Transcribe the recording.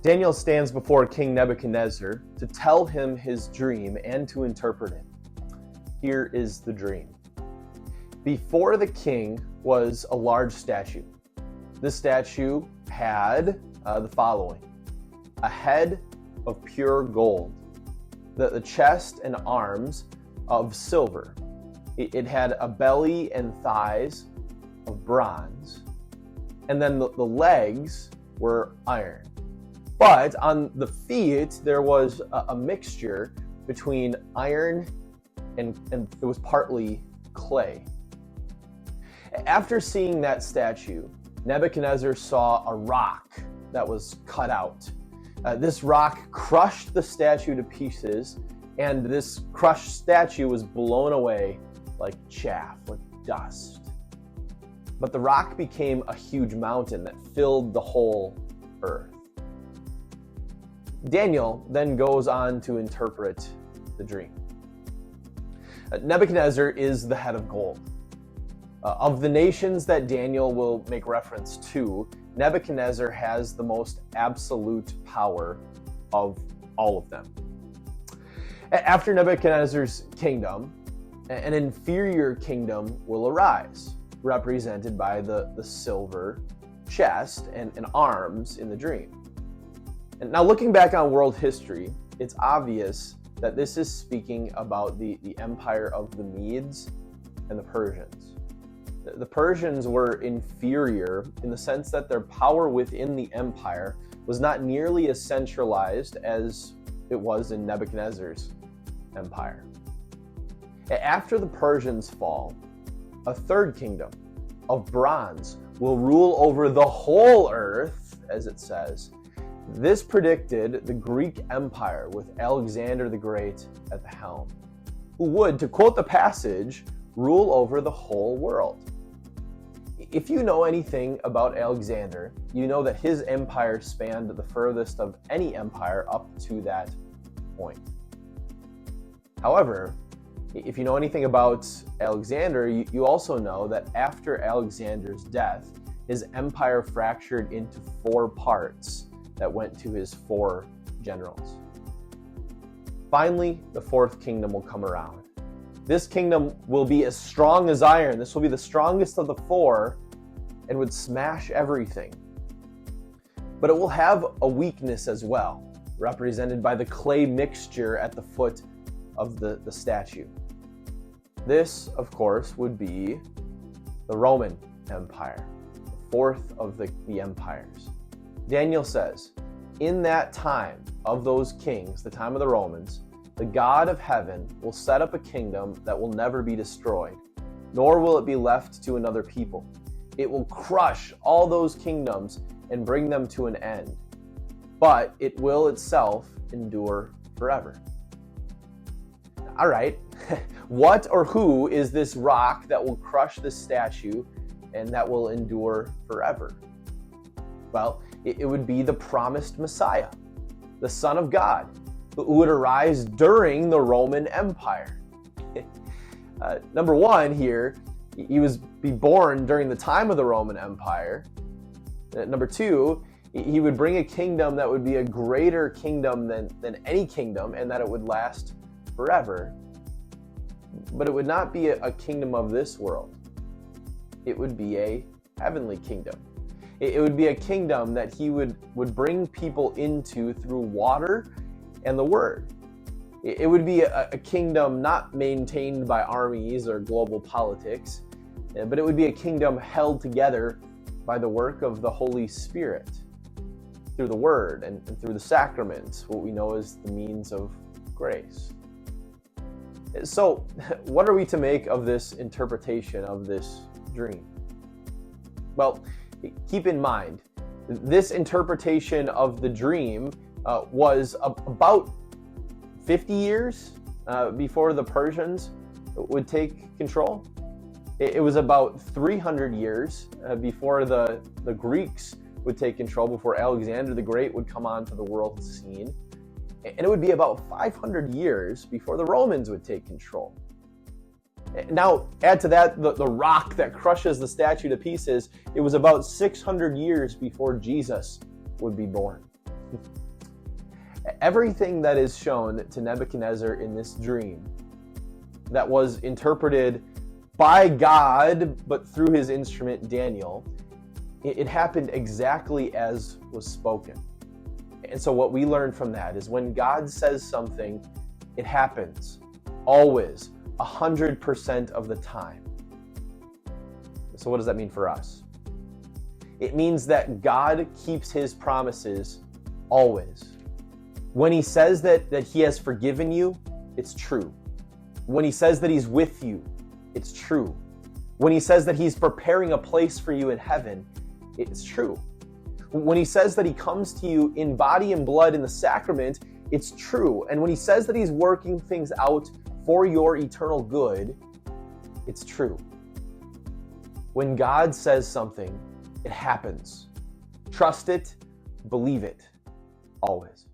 Daniel stands before King Nebuchadnezzar to tell him his dream and to interpret it. Here is the dream. Before the king was a large statue. This statue had the following: a head of pure gold, the chest and arms of silver. It had a belly and thighs of bronze, and then the legs were iron. But on the feet, there was a mixture between iron and it was partly clay. After seeing that statue, Nebuchadnezzar saw a rock that was cut out. This rock crushed the statue to pieces, and this crushed statue was blown away like chaff, like dust. But the rock became a huge mountain that filled the whole earth. Daniel then goes on to interpret the dream. Nebuchadnezzar is the head of gold. Of the nations that Daniel will make reference to, Nebuchadnezzar has the most absolute power of all of them. After Nebuchadnezzar's kingdom, an inferior kingdom will arise, represented by the silver chest and arms in the dream. And now, looking back on world history, it's obvious that this is speaking about the empire of the Medes and the Persians. The Persians were inferior in the sense that their power within the empire was not nearly as centralized as it was in Nebuchadnezzar's empire. After the Persians fall, a third kingdom of bronze will rule over the whole earth, as it says. This predicted the Greek Empire with Alexander the Great at the helm, who would, to quote the passage, rule over the whole world. If you know anything about Alexander, you know that his empire spanned the furthest of any empire up to that point. However, if you know anything about Alexander, you also know that after Alexander's death, his empire fractured into 4 parts that went to his 4 generals. Finally, the 4th kingdom will come around. This kingdom will be as strong as iron. This will be the strongest of the 4 and would smash everything. But it will have a weakness as well, represented by the clay mixture at the foot of the statue. This, of course, would be the Roman Empire, the 4th of the empires. Daniel says, in that time of those kings, the time of the Romans, the God of heaven will set up a kingdom that will never be destroyed, nor will it be left to another people. It will crush all those kingdoms and bring them to an end, but it will itself endure forever. All right, what or who is this rock that will crush this statue and that will endure forever? Well, it would be the promised Messiah, the Son of God, who would arise during the Roman Empire. Number 1 here, he was be born during the time of the Roman Empire. Number 2, he would bring a kingdom that would be a greater kingdom than any kingdom, and that it would last forever. But it would not be a kingdom of this world. It would be a heavenly kingdom. It would be a kingdom that he would bring people into through water and the word. It would be a kingdom not maintained by armies or global politics, but it would be a kingdom held together by the work of the Holy Spirit through the word and through the sacraments, what we know as the means of grace. So, what are we to make of this interpretation of this dream? Well, keep in mind, this interpretation of the dream was about 50 years before the Persians would take control. It was about 300 years before the Greeks would take control, before Alexander the Great would come onto the world scene. And it would be about 500 years before the Romans would take control. Now, add to that the rock that crushes the statue to pieces. It was about 600 years before Jesus would be born. Everything that is shown to Nebuchadnezzar in this dream that was interpreted by God, but through his instrument Daniel, it happened exactly as was spoken. And so what we learn from that is when God says something, it happens always, 100% of the time. So what does that mean for us? It means that God keeps his promises always. When he says that he has forgiven you, it's true. When he says that he's with you, it's true. When he says that he's preparing a place for you in heaven, it's true. When he says that he comes to you in body and blood in the sacrament, it's true. And when he says that he's working things out for your eternal good, it's true. When God says something, it happens. Trust it, believe it, always.